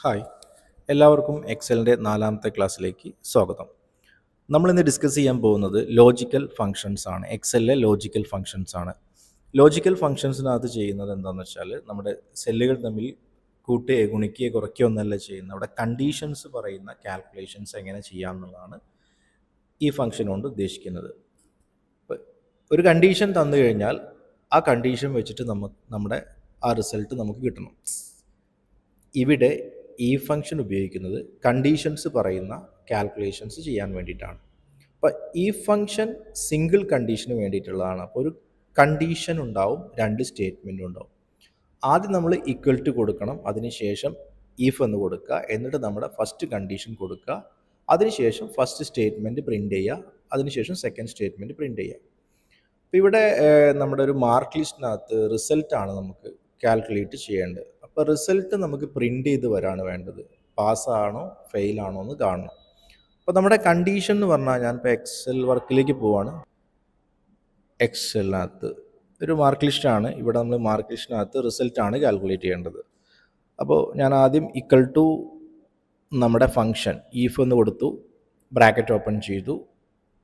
Hi, എല്ലാവർക്കും എക്സലിൻ്റെ 4ാമത്തെ ക്ലാസ്സിലേക്ക് സ്വാഗതം. നമ്മളിന്ന് ഡിസ്കസ് ചെയ്യാൻ പോകുന്നത് ലോജിക്കൽ ഫങ്ഷൻസ് ആണ്. എക്സലിലെ ലോജിക്കൽ ഫങ്ഷൻസ് ആണ്. ലോജിക്കൽ ഫങ്ഷൻസിനകത്ത് ചെയ്യുന്നത് എന്താണെന്ന് വെച്ചാൽ നമ്മുടെ സെല്ലുകൾ തമ്മിൽ കൂട്ടുകയോ ഗുണിക്കുകയോ കുറയ്ക്കുകയോ ഒന്നല്ല ചെയ്യുന്നത്. അവിടെ കണ്ടീഷൻസ് പറയുന്ന കാൽക്കുലേഷൻസ് എങ്ങനെ ചെയ്യാമെന്നുള്ളതാണ് ഈ ഫങ്ഷൻ കൊണ്ട് ഉദ്ദേശിക്കുന്നത്. ഒരു കണ്ടീഷൻ തന്നു കഴിഞ്ഞാൽ ആ കണ്ടീഷൻ വെച്ചിട്ട് നമ്മുടെ ആ റിസൾട്ട് നമുക്ക് കിട്ടണം. ഇവിടെ ഈ ഫംഗ്ഷൻ ഉപയോഗിക്കുന്നത് കണ്ടീഷൻസ് പറയുന്ന കാൽക്കുലേഷൻസ് ചെയ്യാൻ വേണ്ടിയിട്ടാണ്. അപ്പോൾ ഈ ഫംഗ്ഷൻ സിംഗിൾ കണ്ടീഷന് വേണ്ടിയിട്ടുള്ളതാണ്. അപ്പോൾ ഒരു കണ്ടീഷൻ ഉണ്ടാവും, 2 സ്റ്റേറ്റ്മെൻറ്റും ഉണ്ടാവും. ആദ്യം നമ്മൾ ഈക്വൽ ടു കൊടുക്കണം, അതിനുശേഷം ഇഫ് എന്ന് കൊടുക്കുക, എന്നിട്ട് നമ്മുടെ ഫസ്റ്റ് കണ്ടീഷൻ കൊടുക്കുക, അതിനുശേഷം ഫസ്റ്റ് സ്റ്റേറ്റ്മെൻറ്റ് പ്രിൻ്റ് ചെയ്യുക, അതിനുശേഷം സെക്കൻഡ് സ്റ്റേറ്റ്മെൻറ്റ് പ്രിൻ്റ് ചെയ്യുക. അപ്പോൾ ഇവിടെ നമ്മുടെ ഒരു മാർക്ക് ലിസ്റ്റിനകത്ത് റിസൾട്ടാണ് നമുക്ക് കാൽക്കുലേറ്റ് ചെയ്യേണ്ടത്. അപ്പോൾ റിസൾട്ട് നമുക്ക് പ്രിൻ്റ് ചെയ്ത് വരാണ് വേണ്ടത്. പാസ്സാണോ ഫെയിലാണോ എന്ന് കാണണം. അപ്പോൾ നമ്മുടെ കണ്ടീഷൻ എന്ന് പറഞ്ഞാൽ ഞാനിപ്പോൾ എക്സൽ വർക്കിലേക്ക് പോവാണ്. എക്സലിനകത്ത് ഒരു മാർക്ക് ലിസ്റ്റാണ്. ഇവിടെ നമ്മൾ മാർക്ക് ലിസ്റ്റിനകത്ത് റിസൾട്ടാണ് കാൽക്കുലേറ്റ് ചെയ്യേണ്ടത്. അപ്പോൾ ഞാൻ ആദ്യം ഈക്വൽ ടു നമ്മുടെ ഫങ്ഷൻ ഈഫ് എന്ന് കൊടുത്തു, ബ്രാക്കറ്റ് ഓപ്പൺ ചെയ്തു,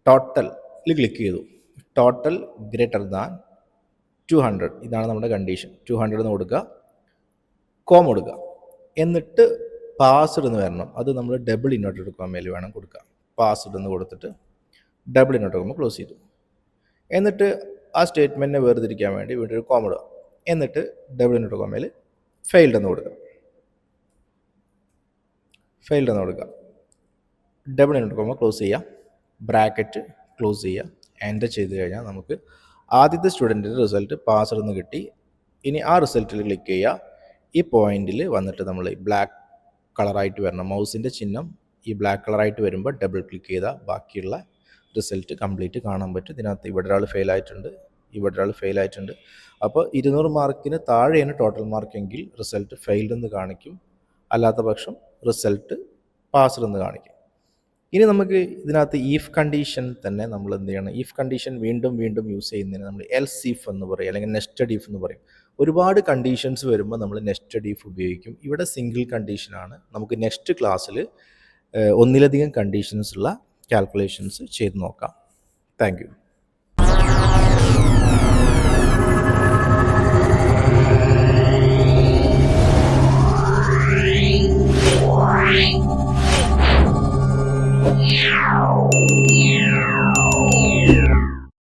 ടോട്ടലിൽ ക്ലിക്ക് ചെയ്തു. ടോട്ടൽ ഗ്രേറ്റർ ദാൻ 200, ഇതാണ് നമ്മുടെ കണ്ടീഷൻ. 200 എന്ന് കൊടുക്കുക, കോം കൊടുക്കുക, എന്നിട്ട് പാസ്ഡ് എന്ന് വരണം. അത് നമ്മൾ ഡബിൾ ഇൻവെർട്ടഡ് കോമയിൽ വേണം കൊടുക്കുക. പാസ്ഡ് എന്ന് കൊടുത്തിട്ട് ഡബിൾ ഇൻവെർട്ടഡ് കോമ ക്ലോസ് ചെയ്തു. എന്നിട്ട് ആ സ്റ്റേറ്റ്മെൻറ്റിനെ വേർതിരിക്കാൻ വേണ്ടി വീണ്ടും ഒരു കോമ ഇടുക, എന്നിട്ട് ഡബിൾ ഇൻവെർട്ടഡ് കോമയിൽ ഫെയിൽഡ് എന്ന് കൊടുക്കുക. ഫെയിൽഡ് എന്ന് കൊടുക്കുക, ഡബിൾ ഇൻവെർട്ടഡ് കോമ ക്ലോസ് ചെയ്യുക, ബ്രാക്കറ്റ് ക്ലോസ് ചെയ്യുക, എൻ്റർ ചെയ്ത് കഴിഞ്ഞാൽ നമുക്ക് ആദ്യത്തെ സ്റ്റുഡൻറ്റിൻ്റെ റിസൾട്ട് പാസ്ഡ് എന്ന് കിട്ടി. ഇനി ആ റിസൾട്ടിൽ ക്ലിക്ക് ചെയ്യുക. ഈ പോയിന്റിൽ വന്നിട്ട് നമ്മൾ ബ്ലാക്ക് കളറായിട്ട് വരണം. മൗസിൻ്റെ ചിഹ്നം ഈ ബ്ലാക്ക് കളറായിട്ട് വരുമ്പോൾ ഡബിൾ ക്ലിക്ക് ചെയ്താൽ ബാക്കിയുള്ള റിസൾട്ട് കംപ്ലീറ്റ് കാണാൻ പറ്റും. ഇതിനകത്ത് ഇവിടെ ഒരാൾ ഫെയിൽ ആയിട്ടുണ്ട്, ഇവിടെ ഒരാൾ ഫെയിൽ ആയിട്ടുണ്ട്. അപ്പോൾ 200 മാർക്കിന് താഴെയാണ് ടോട്ടൽ മാർക്കെങ്കിൽ റിസൾട്ട് ഫെയിൽഡ് എന്ന് കാണിക്കും, അല്ലാത്ത പക്ഷം റിസൾട്ട് പാസ്ഡ് എന്ന് കാണിക്കും. ഇനി നമുക്ക് ഇതിനകത്ത് ഈഫ് കണ്ടീഷൻ തന്നെ നമ്മൾ എന്ത് ചെയ്യണം? ഈഫ് കണ്ടീഷൻ വീണ്ടും വീണ്ടും യൂസ് ചെയ്യുന്നതിന് നമ്മൾ എൽസ് ഈഫ് എന്ന് പറയും, അല്ലെങ്കിൽ നെസ്റ്റഡ് ഈഫ് എന്ന് പറയും. ഒരുപാട് കണ്ടീഷൻസ് വരുമ്പോൾ നമ്മൾ നെസ്റ്റഡ് ഈഫ് ഉപയോഗിക്കും. ഇവിടെ സിംഗിൾ കണ്ടീഷനാണ്. നമുക്ക് നെക്സ്റ്റ് ക്ലാസ്സിൽ ഒന്നിലധികം കണ്ടീഷൻസ് ഉള്ള കാൽക്കുലേഷൻസ് ചെയ്ത് നോക്കാം. Thank you. Yeah.